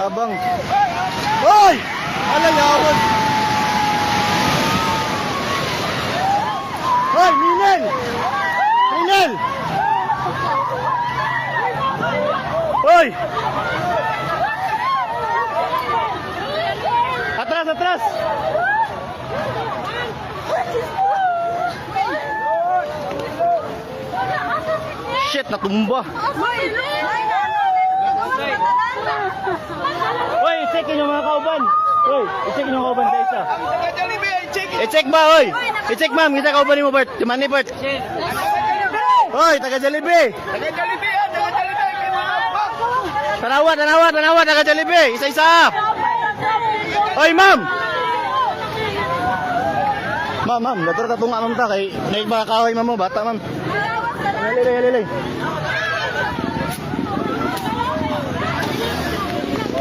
Abang. Hoy! Alayawan. Hoy, Ninel! Ninel! Hoy! Atras, atras! Shit, natumba. Hoy, i-check yung mga kauban. Hoy, i-check yung kauban sa isa. I-check ba, hoy? I-check ma'am, kita kauban mo, Bert. Timani, Bert. Hoy, taga Jollibee. Tanawa, taga Jollibee. Isa-isa. Hoy, ma'am. Ma'am, dator ka tunga ma'am ta kay naik mga kahoy ma'am mo, bata ma'am. Lili.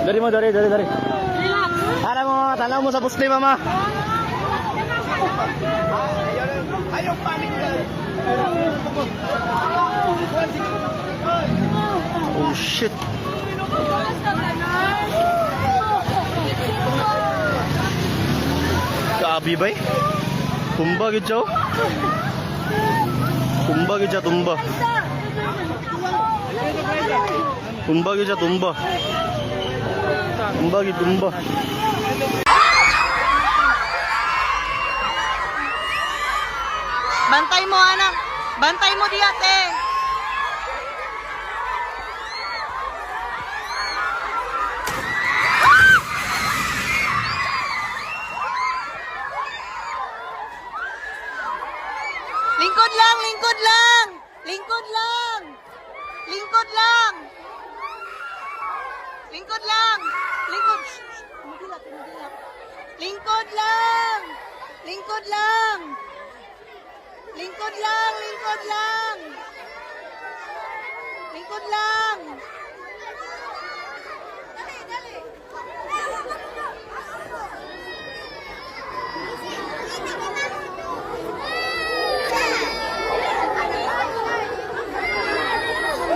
Dari. Para mo, tanaw mo sa puste mama. Ayaw panik. Oh shit. Grabe ba? Tumba gid siya. Tumba. Bantay mo anak. Bantay mo diya te. Lingkod lang. Lingkod lang.